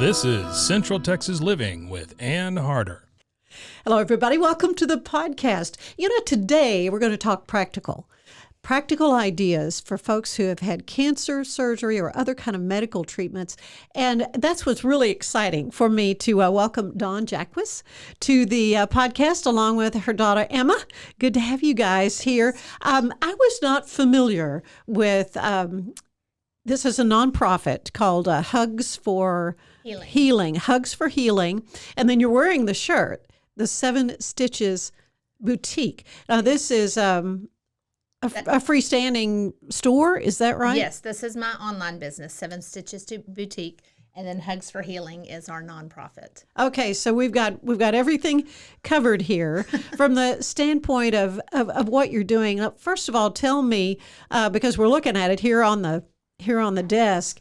This is Central Texas Living with Ann Harder. Hello, everybody. Welcome to the podcast. Today we're going to talk practical ideas for folks who have had cancer surgery or other kind of medical treatments. And that's what's really exciting for me to welcome Dawn Jacques to the podcast along with her daughter, Emma. Good to have you guys here. I was not familiar with, this is a nonprofit called Hugs for Healing. Hugs for Healing. And then you're wearing the shirt, the 7 Stitches Boutique. Now, this is a freestanding store, is that right? Yes, this is my online business, 7 Stitches to Boutique, and then Hugs for Healing is our nonprofit. Okay, so we've got everything covered here from the standpoint of what you're doing. Now, first of all, tell me, because we're looking at it here on the desk,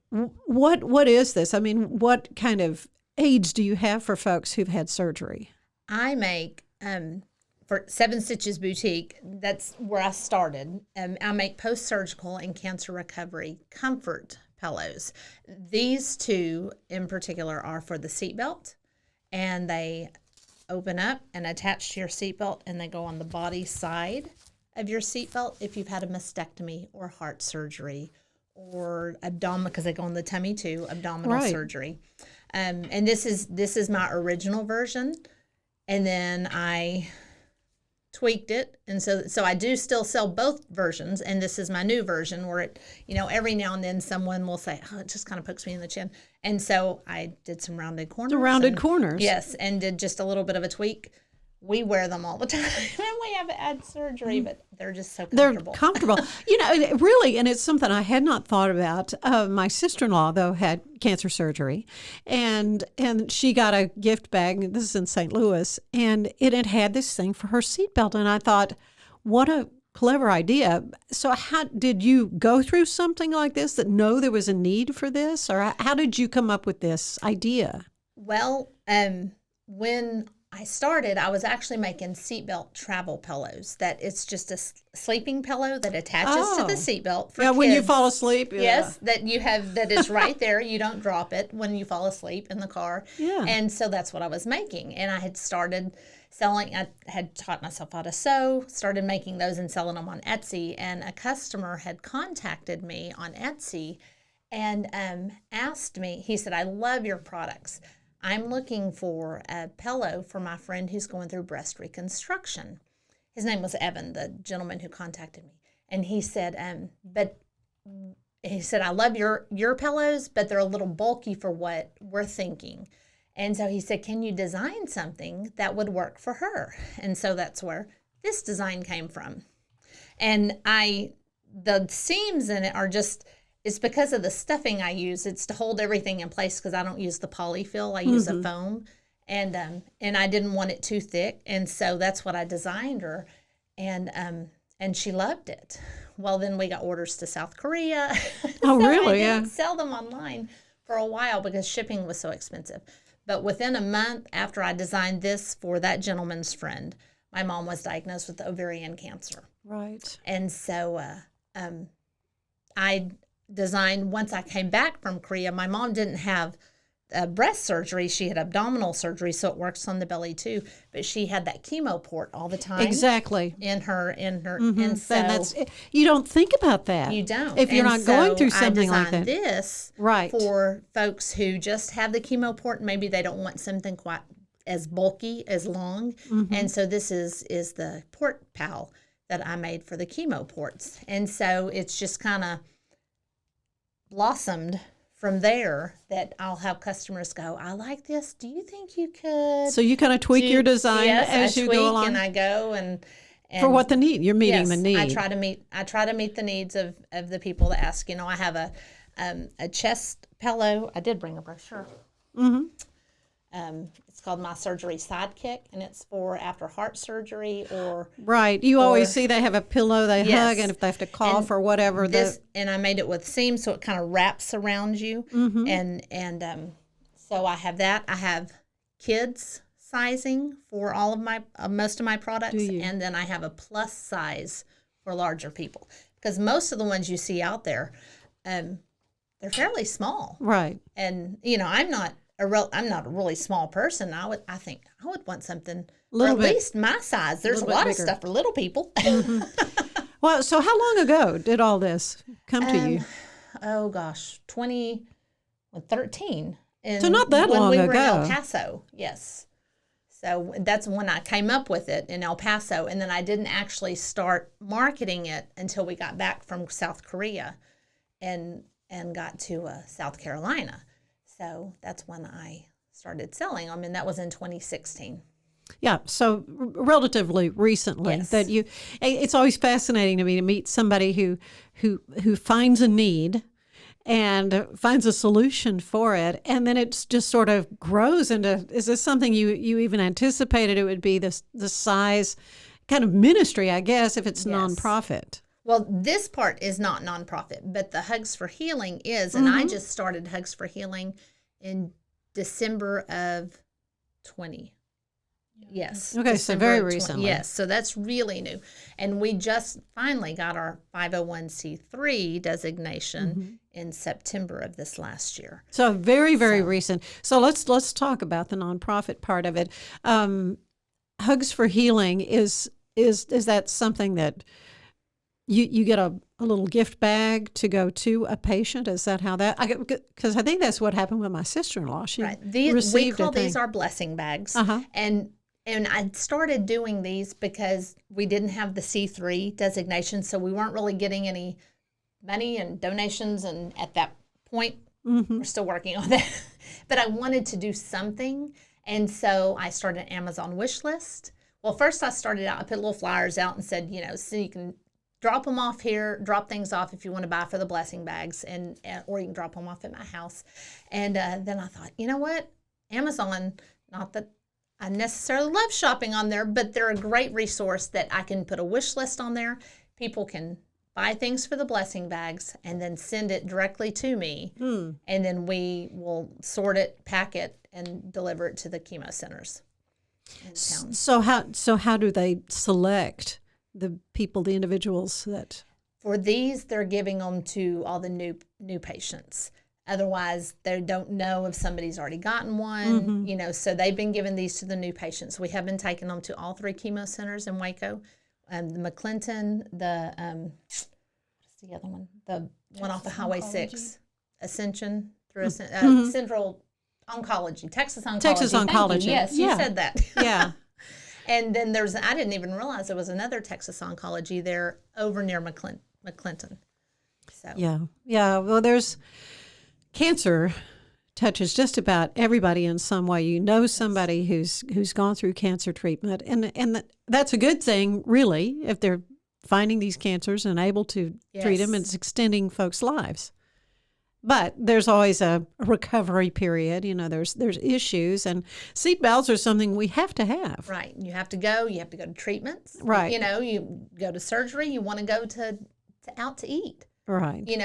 what is this? I mean, what kind of aids do you have for folks who've had surgery? I make for 7 Stitches Boutique, that's where I started. I make post-surgical and cancer recovery comfort pillows. These two in particular are for the seatbelt, and they open up and attach to your seatbelt, and they go on the body side of your seatbelt if you've had a mastectomy or heart surgery or abdominal, because they go on the tummy too, abdominal surgery. And this is my original version, and then I tweaked it, and so I do still sell both versions, and this is my new version where it, every now and then someone will say, oh, it just kind of pokes me in the chin, and so I did some rounded corners. The rounded corners. Yes, and did just a little bit of a tweak. We wear them all the time, and we haven't had surgery, but they're just so comfortable. They're comfortable. Really, and it's something I had not thought about. My sister-in-law, though, had cancer surgery, and she got a gift bag. This is in St. Louis, and it had this thing for her seatbelt, and I thought, what a clever idea. So how did you go through something like this that know there was a need for this, or how did you come up with this idea? Well, when I started, I was actually making seatbelt travel pillows. That it's just a sleeping pillow that attaches to the seatbelt for kids. When you fall asleep. Yes, that you have, that is right there. You don't drop it when you fall asleep in the car. Yeah. And so that's what I was making. And I had started selling, I had taught myself how to sew, started making those and selling them on Etsy. And a customer had contacted me on Etsy and asked me, he said, I love your products. I'm looking for a pillow for my friend who's going through breast reconstruction. His name was Evan, the gentleman who contacted me. And he said, I love your pillows, but they're a little bulky for what we're thinking. And so he said, can you design something that would work for her? And so that's where this design came from. And the seams in it are just, it's because of the stuffing I use. It's to hold everything in place because I don't use the polyfill. I use a foam, and I didn't want it too thick, and so that's what I designed her, and she loved it. Well, then we got orders to South Korea. Oh, so really? I didn't sell them online for a while because shipping was so expensive. But within a month after I designed this for that gentleman's friend, my mom was diagnosed with ovarian cancer. Right. And so I designed, once I came back from Korea, my mom didn't have breast surgery. She had abdominal surgery, so it works on the belly too. But she had that chemo port all the time. Exactly. In her, Mm-hmm. and so you don't think about that. You don't. If you're not going through something like that. I designed this right for folks who just have the chemo port, and maybe they don't want something quite as bulky, as long. Mm-hmm. And so this is the port pal that I made for the chemo ports. And so it's just kind of blossomed from there that I'll have customers go, I like this. Do you think you could? So you kind of tweak your design as you go along? And I go and for what the need, you're meeting the need. I try to meet the needs of the people that ask. I have a chest pillow. I did bring a brochure. Mm-hmm. It's called My Surgery Sidekick, and it's for after heart surgery or... Right. You always see they have a pillow they hug, and if they have to cough or whatever. And I made it with seams, so it kind of wraps around you. Mm-hmm. And so I have that. I have kids sizing for all of most of my products, and then I have a plus size for larger people. Because most of the ones you see out there, they're fairly small. Right. And I'm not a really small person. I think I would want something Little at bit- least my size. There's a little bit lot of bigger. stuff for little people. Well, so how long ago did all this come to you? Oh gosh, 2013. And So not that when long we were in ago. El Paso, yes. So that's when I came up with it in El Paso, and then I didn't actually start marketing it until we got back from South Korea, and got to South Carolina. So that's when I started selling them, and that was in 2016. Yeah, so relatively recently Yes. that you. It's always fascinating to me to meet somebody who finds a need and finds a solution for it, and then it's just sort of grows into. Is this something you even anticipated it would be the size, kind of ministry? I guess if it's Yes. nonprofit. Well, this part is not nonprofit, but the Hugs for Healing is, and I just started Hugs for Healing in December of 20. Yes. Okay, so December very of 20. recently. Yes, so that's really new. And we just finally got our 501c3 designation in September of this last year. So very recent. So let's talk about the nonprofit part of it. Hugs for Healing is that something that you get a little gift bag to go to a patient? Is that how that? Because I think that's what happened with my sister-in-law. She Right. We received call a thing. these our blessing bags. Uh-huh. And I started doing these because we didn't have the C3 designation, so we weren't really getting any money and donations. And at that point, we're still working on that. But I wanted to do something, and so I started an Amazon wish list. Well, first I started out, I put little flyers out and said, so you can drop them off here, drop things off if you want to buy for the blessing bags, and or you can drop them off at my house. And then I thought, you know what? Amazon, not that I necessarily love shopping on there, but they're a great resource that I can put a wish list on there. People can buy things for the blessing bags and then send it directly to me. And then we will sort it, pack it, and deliver it to the chemo centers in town. So how do they select the people, the individuals that? For these, they're giving them to all the new patients. Otherwise, they don't know if somebody's already gotten one, so they've been giving these to the new patients. We have been taking them to all 3 chemo centers in Waco, the McClinton, what's the other one? The one off of Highway 6, Ascension, through Central Oncology, Texas Oncology. Texas Thank you. Oncology. Yes, you said that. Yeah. And then I didn't even realize there was another Texas Oncology there over near McClinton. So. Yeah. Well, cancer touches just about everybody in some way. You know somebody who's gone through cancer treatment, and that's a good thing, really, if they're finding these cancers and able to treat them, and it's extending folks' lives. But there's always a recovery period. There's issues, and seatbelts are something we have to have. Right. You have to go to treatments. Right. You go to surgery. You want to go to out to eat. Right. You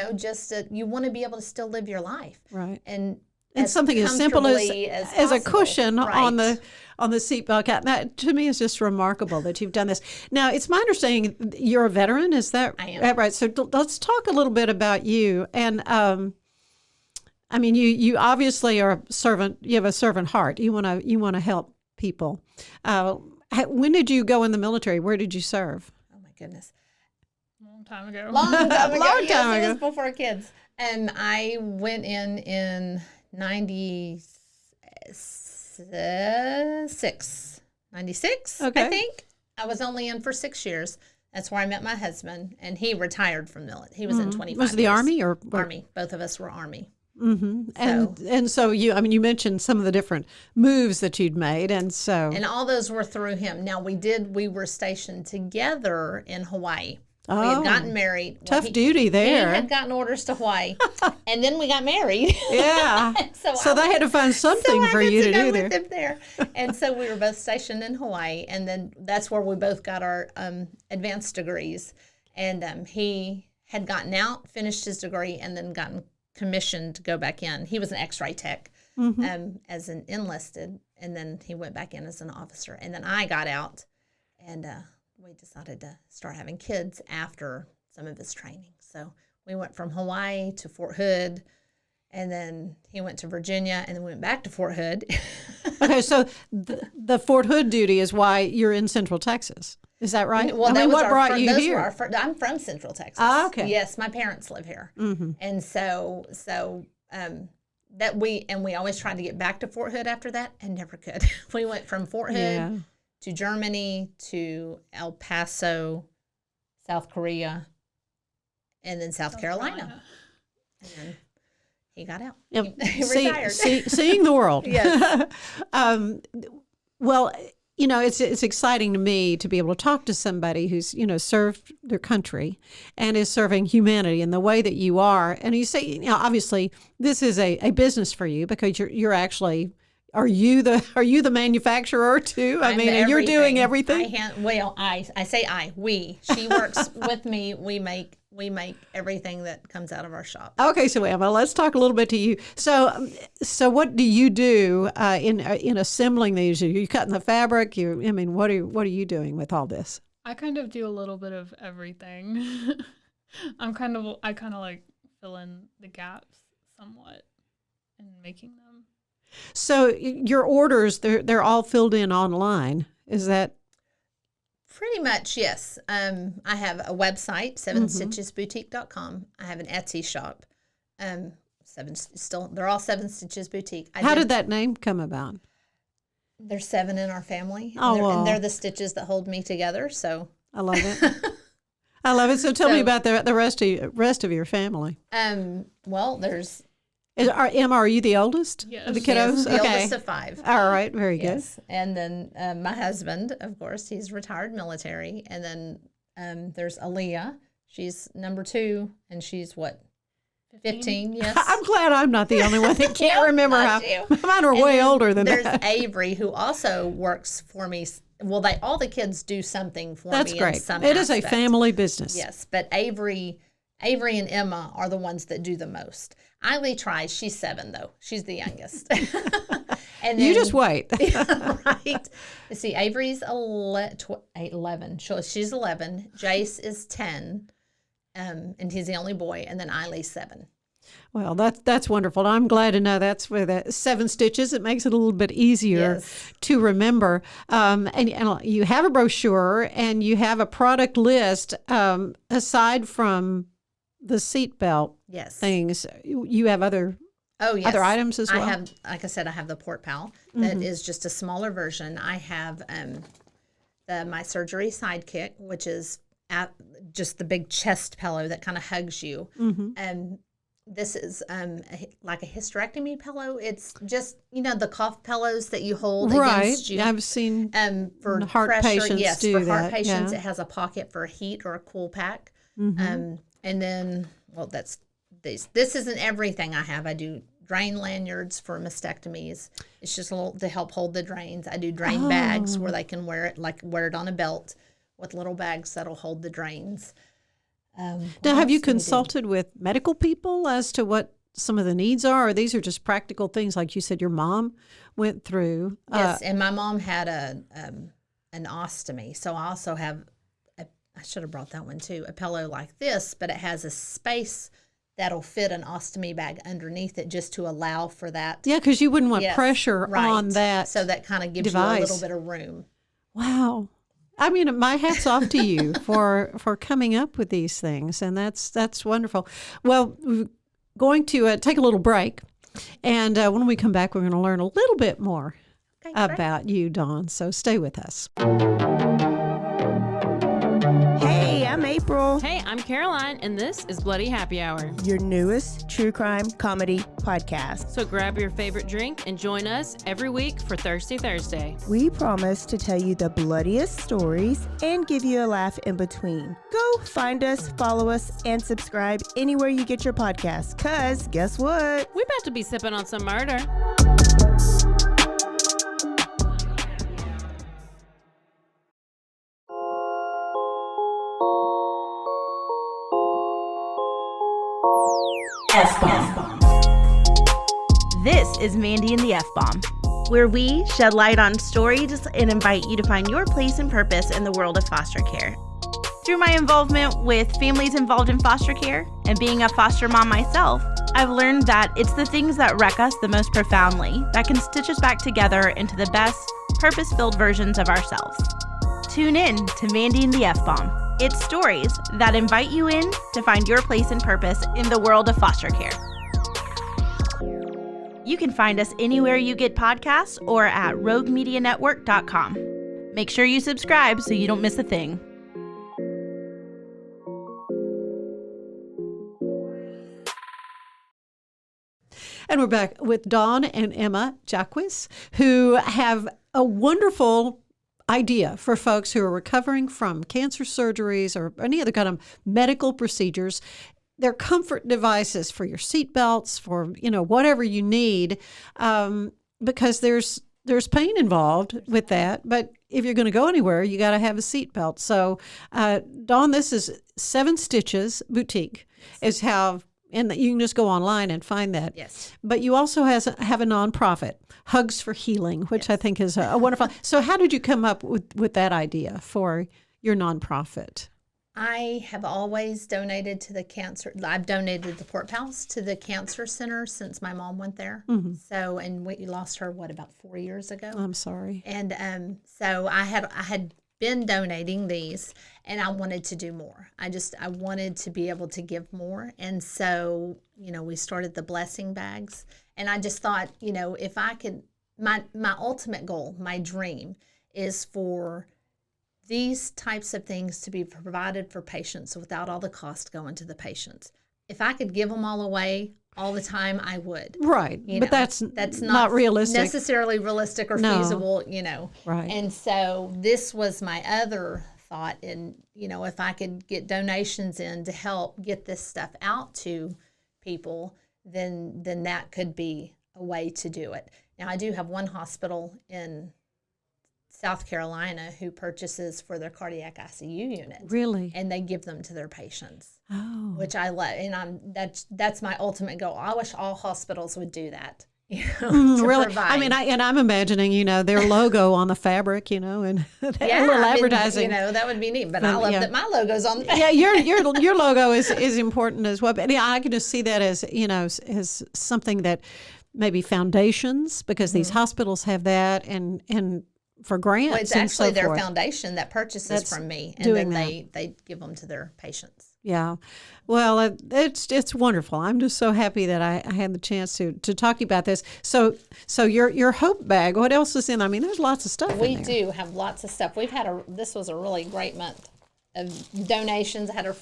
want to be able to still live your life. Right. And something as simple as a possible. cushion Right. on the seatbelt cap. That to me is just remarkable that you've done this. Now, it's my understanding you're a veteran. Is that I am. right? So let's talk a little bit about you. And you obviously are a servant. You have a servant heart. You want to help people. When did you go in the military? Where did you serve? Oh my goodness. Long time ago. Long time ago. Long Yes, time it ago. was before kids. And I went in 96, Okay. I think. I was only in for 6 years. That's where I met my husband, and he retired from military. He was in 25 Was it the years. Army or Army. Both of us were Army. And so you mentioned some of the different moves that you'd made, and so And all those were through him. Now, we were stationed together in Hawaii. We Oh, had gotten married. tough duty there. He had gotten orders to Hawaii. And then we got married. Yeah. So they had to find something for you to go do with there. him there. And so we were both stationed in Hawaii, and then that's where we both got our advanced degrees. And he had gotten out, finished his degree, and then gotten commissioned to go back in. He was an X-ray tech as an enlisted, and then he went back in as an officer. And then I got out, and we decided to start having kids after some of his training. So we went from Hawaii to Fort Hood, And then he went to Virginia and then went back to Fort Hood. Okay, so the Fort Hood duty is why you're in Central Texas. Is that right? Well, what brought you here? I'm from Central Texas. Ah, okay. Yes, my parents live here. And so that we always tried to get back to Fort Hood after that and never could. We went from Fort Hood to Germany to El Paso, South Korea, and then South Carolina. And then he got out. Yep. He retired. Seeing the world. Yes. Well, it's exciting to me to be able to talk to somebody who's, served their country and is serving humanity in the way that you are. And you say, obviously this is a business for you because you're actually, are you the manufacturer too? I mean, and you're doing everything? I say we. She works with me. We make everything that comes out of our shop. Okay, so Emma, let's talk a little bit to you. So what do you do in assembling these? Are you cutting the fabric? What are you doing with all this? I kind of do a little bit of everything. I kind of like fill in the gaps somewhat in making them. So your orders, they're all filled in online. Is that? Pretty much, yes. I have a website, 7stitchesboutique.com. I have an Etsy shop. They're all 7 Stitches Boutique. How did that name come about? There's 7 in our family. And they're the stitches that hold me together. So I love it. I love it. So tell me about the rest of your family. Well, there's. Emma, are you the oldest of the kiddos? Yes, the oldest of 5. All right, very good. Yes. And then my husband, of course, he's retired military. And then there's Aaliyah. She's number 2, and she's what? 15, yes. I'm glad I'm not the only one that can't remember how. Mine are way older than that. There's Avery, who also works for me. Well, all the kids do something for That's me. Great. In some It aspect. is a family business. Yes, but Avery and Emma are the ones that do the most. Eileen tries. She's 7, though. She's the youngest. And then, you just wait. Right. You see, Avery's 11. She's 11. Jace is 10. And he's the only boy. And then Eileen's 7. Well, that's wonderful. I'm glad to know that's with 7 stitches. It makes it a little bit easier to remember. And you have a brochure and you have a product list. Aside from the seatbelt things, you have other items as well? I have, like I said, I have the Port Pal. That is just a smaller version. I have my surgery sidekick, which is just the big chest pillow that kind of hugs you. This is like a hysterectomy pillow. It's just, the cough pillows that you hold against you. I've seen for heart pressure, patients yes, do for heart that, patients, it has a pocket for heat or a cool pack. And then, this isn't everything I have. I do drain lanyards for mastectomies. It's just a little to help hold the drains. I do drain bags where they can wear it on a belt with little bags that'll hold the drains. Now, have you consulted with medical people as to what some of the needs are, or these are just practical things like you said your mom went through? Yes, and my mom had an ostomy, so I also have I should have brought that one too, a pillow like this, but it has a space that'll fit an ostomy bag underneath it just to allow for that. Yeah, because you wouldn't want pressure on that. So that kind of gives device. you a little bit of room. Wow. I mean, my hat's off to you for coming up with these things, and that's wonderful. Well, we're going to take a little break, and when we come back, we're going to learn a little bit more about you, Dawn. So stay with us. Hey, I'm April. Hey, I'm Caroline, and this is Bloody Happy Hour, your newest true crime comedy podcast. So grab your favorite drink and join us every week for Thirsty Thursday. We promise to tell you the bloodiest stories and give you a laugh in between. Go find us, follow us, and subscribe anywhere you get your podcasts, because guess what? We're about to be sipping on some murder. F-Bomb. This is Mandy and the F-Bomb, where we shed light on stories and invite you to find your place and purpose in the world of foster care. Through my involvement with families involved in foster care and being a foster mom myself, I've learned that it's the things that wreck us the most profoundly that can stitch us back together into the best, purpose-filled versions of ourselves. Tune in to Mandy and the F-Bomb. It's stories that invite you in to find your place and purpose in the world of foster care. You can find us anywhere you get podcasts or at roguemedianetwork.com. Make sure you subscribe so you don't miss a thing. And we're back with Dawn and Emma Jacques, who have a wonderful idea for folks who are recovering from cancer surgeries or any other kind of medical procedures. They're comfort devices for your seatbelts, for whatever you need, because there's pain involved with that. But if you're going to go anywhere, you got to have a seatbelt. So, Dawn, this is 7 Stitches Boutique, is how. And you can just go online and find that. Yes. But you also have a nonprofit, Hugs for Healing, which I think is a wonderful. So how did you come up with that idea for your nonprofit? I have always donated to the cancer. I've donated the Port Pals to the cancer center since my mom went there. Mm-hmm. So, and we lost her, about 4 years ago? I'm sorry. And so I had been donating these, and I wanted to do more. I wanted to be able to give more. And so, we started the blessing bags. And I just thought, if I could, my ultimate goal, my dream is for these types of things to be provided for patients without all the cost going to the patients. If I could give them all away all the time, I would. Right. But that's not realistic. Necessarily realistic or feasible, Right. And so this was my other thought. And, if I could get donations in to help get this stuff out to people, then that could be a way to do it. Now, I do have one hospital in South Carolina who purchases for their cardiac ICU unit. Really? And they give them to their patients. Oh. Which I love, and that's my ultimate goal. I wish all hospitals would do that. To really? provide. I mean, I'm imagining, their logo on the fabric, and a little advertising. That would be neat. But I love that my logo's on the back. Yeah, your logo is important as well. But I can just see that as as something that maybe foundations, because these hospitals have that, and for grants. Well, it's and actually so their forth. foundation that purchases from me, and doing then they give them to their patients. Yeah. Well, it's wonderful. I'm just so happy that I had the chance to talk to you about this. So your hope bag, what else is in? I mean, there's lots of stuff We in there. do have lots of stuff. This was a really great month of donations. I had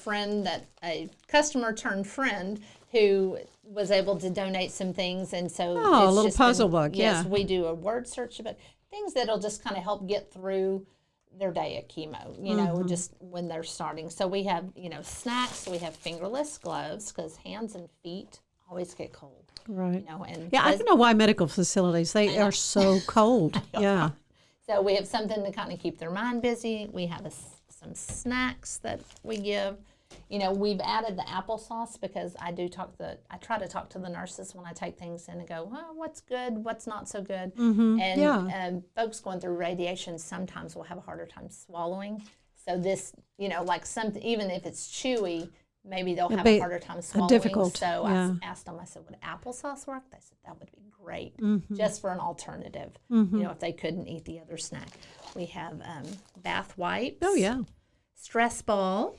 a customer turned friend who was able to donate some things. And so a little puzzle book. Yes, yeah. we do a word search book, things that'll just kind of help get through their day at chemo, just when they're starting. So we have, snacks. We have fingerless gloves because hands and feet always get cold. Right. And I don't know why medical facilities, they are so cold. Yeah. So we have something to kind of keep their mind busy. We have some snacks that we give. We've added the applesauce because I try to talk to the nurses when I take things in and go, well, what's good, what's not so good. Mm-hmm. And folks going through radiation sometimes will have a harder time swallowing. So this, even if it's chewy, maybe they'll have a harder time swallowing. Difficult. So yeah. I asked them, I said, would applesauce work? They said that would be great, Mm-hmm. just for an alternative, if they couldn't eat the other snack. We have bath wipes. Oh, yeah. Stress ball.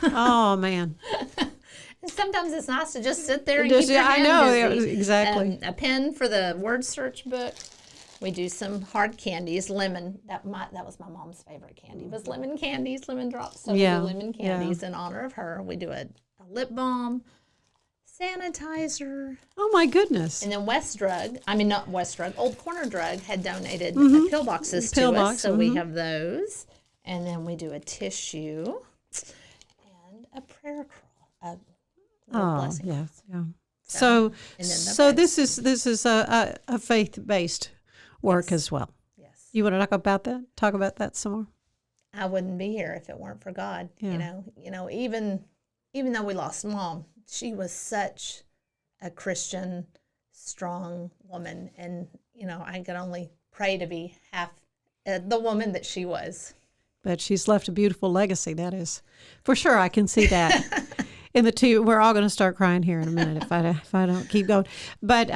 Oh, man. And sometimes it's nice to just sit there and Just- keep your I hand know, busy. exactly. A pen for the word search book. We do some hard candies, lemon. That was my mom's favorite candy, was lemon candies, lemon drops. So Yeah, we do lemon candies in honor of her. We do a lip balm, sanitizer. Oh, my goodness. And then Old Corner Drug had donated pill boxes to Pill us. box, So we have those. And then we do a tissue and a prayer crawl. Blessing. Yeah, yeah. So this is a faith-based work as well. Yes. You want to talk about that some more? I wouldn't be here if it weren't for God. Yeah. Even though we lost Mom, she was such a Christian, strong woman, and I could only pray to be half the woman that she was. But she's left a beautiful legacy. That is, for sure. I can see that. In the two, we're all going to start crying here in a minute if I don't keep going. But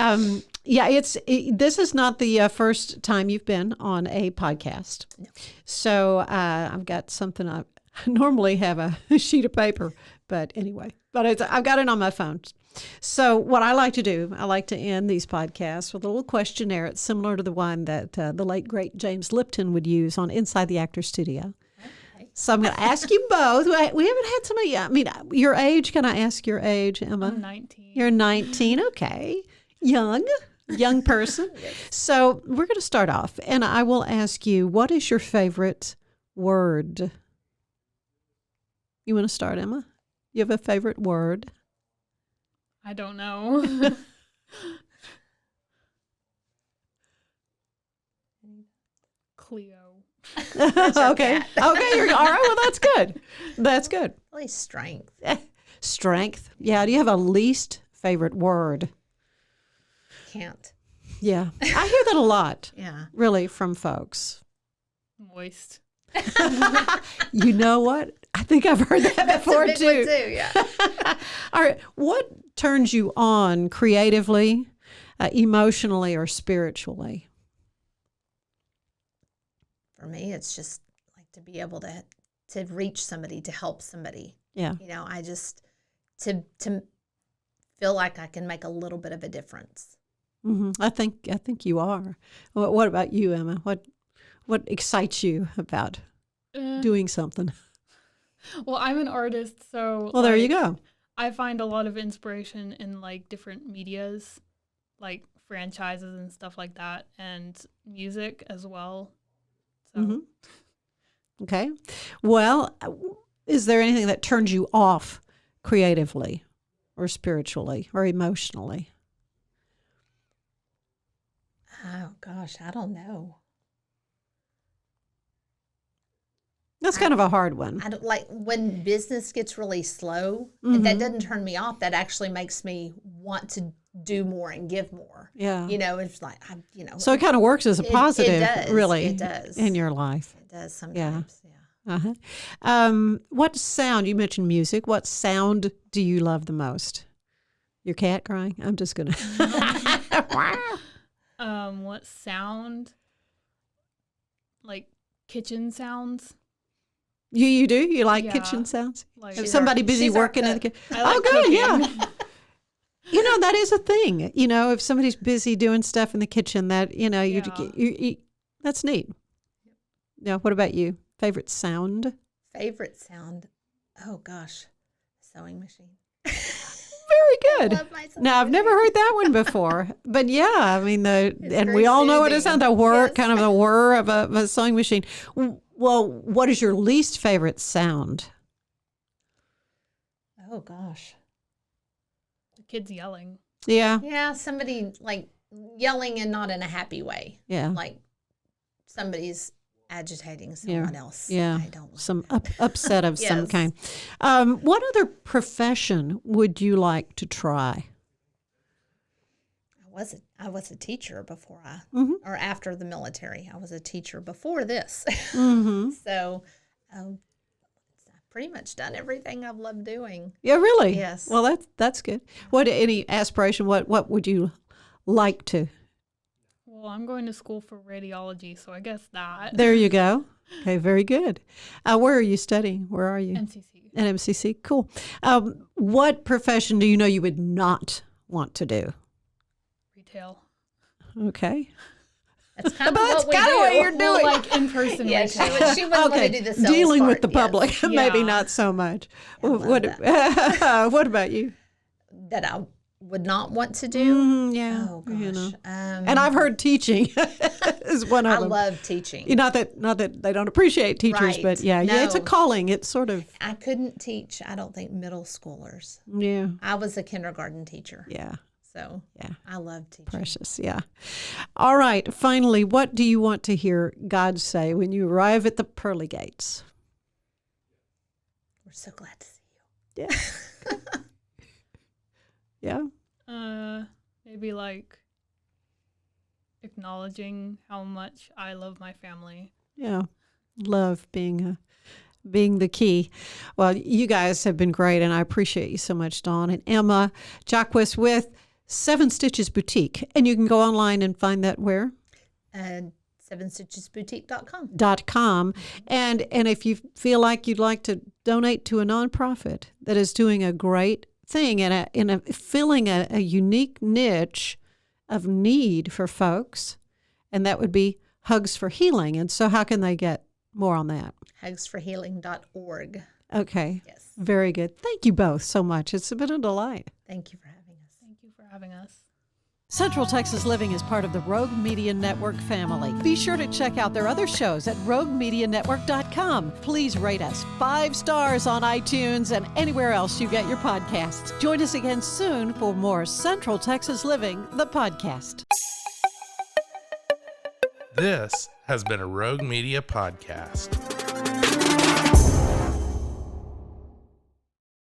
this is not the first time you've been on a podcast. No. So I've got something. I normally have a sheet of paper, but anyway. But I've got it on my phone. So what I like to do, I like to end these podcasts with a little questionnaire. It's similar to the one that the late, great James Lipton would use on Inside the Actors Studio. So I'm going to ask you both. We haven't had somebody, I mean, your age. Can I ask your age, Emma? I'm 19. You're 19. Okay. Young person. Yes. So we're going to start off, and I will ask you, what is your favorite word? You want to start, Emma? You have a favorite word? I don't know. Cleo. Okay. You're all right. Well, that's good. That's good. Really strength. Strength. Yeah. Do you have a least favorite word? Can't. Yeah. I hear that a lot. Yeah. Really, from folks. Moist. You know what? I think I've heard that before That's a too. big one too. Yeah. All right. What turns you on creatively, emotionally, or spiritually? For me, it's just like to be able to reach somebody, to help somebody. Yeah. You know, I just to feel like I can make a little bit of a difference. Mm-hmm. I think you are. What about you, Emma? What excites you about doing something? Well, I'm an artist, so Well, there you go. I find a lot of inspiration in like different medias, like franchises and stuff like that, and music as well. So Mm-hmm. Okay. Well, is there anything that turns you off creatively or spiritually or emotionally? Oh gosh, I don't know. That's kind of a hard one. I don't like when business gets really slow. Mm-hmm. And that doesn't turn me off. That actually makes me want to do more and give more. Yeah. You know, it's like So it kind of works as a positive, it does. really, It does. in your life. It does sometimes. Yeah. Uh-huh. What sound, you mentioned music, what sound do you love the most? Your cat crying? I'm just going to. what sound? Like kitchen sounds. You do? You like Yeah. kitchen sounds? Like If somebody busy she's our working in the cook. kitchen. I like Oh, good, cooking. yeah. You know, that is a thing. You know, if somebody's busy doing stuff in the kitchen, that, you know, you that's neat. Yeah. What about you? Favorite sound? Favorite sound? Oh gosh, sewing machine. Very good. I love my sewing Now, I've never machine. heard that one before, but yeah, I mean, and very we all know what it sounds, soothing. the whir, Yes. kind of the whir of a sewing machine. Well, what is your least favorite sound? Oh gosh. The kids yelling. Yeah. Yeah, somebody like yelling and not in a happy way. Yeah. Like somebody's agitating someone else. Yeah. I don't like Some that. upset of some Yes. kind. What other profession would you like to try? I was a teacher before Mm-hmm. or after the military. I was a teacher before this. Mm-hmm. So I've pretty much done everything I've loved doing. Yeah, really? Yes. Well, that's good. What, any aspiration? What would you like to? Well, I'm going to school for radiology, so I guess that. There you go. Okay, very good. Where are you studying? Where are you? NCC. At MCC. Cool. What profession do you know you would not want to do? Retail. Okay. That's kind of But that's what we kinda do. what you're Well, doing. like in-person Yeah, retail. she wouldn't want to do the sales Dealing with part, the yes. public, maybe Yeah. not so much. I love What about you? That I would not want to do. Yeah. Oh gosh. You know. And I've heard teaching is one of I them. love teaching. Not that they don't appreciate teachers, Right. but yeah, it's a No. calling. It's sort of I couldn't teach, I don't think, middle schoolers. yeah, I was a kindergarten teacher. yeah, So yeah. I love teaching. Precious, yeah. All right. Finally, what do you want to hear God say when you arrive at the pearly gates? We're so glad to see you. Yeah. Yeah. Maybe like acknowledging how much I love my family. Yeah. Love being the key. Well, you guys have been great, and I appreciate you so much, Dawn and Emma Jacques with 7 Stitches Boutique. And you can go online and find that where? 7stitchesboutique.com. And if you feel like you'd like to donate to a nonprofit that is doing a great thing in filling a unique niche of need for folks, and that would be Hugs for Healing. And so how can they get more on that? Hugsforhealing.org. Okay. Yes. Very good. Thank you both so much. It's been a delight. Thank you for having us. Thank you for having us. Central Texas Living is part of the Rogue Media Network family. Be sure to check out their other shows at roguemedianetwork.com. Please rate us 5 stars on iTunes and anywhere else you get your podcasts. Join us again soon for more Central Texas Living, the podcast. This has been a Rogue Media podcast.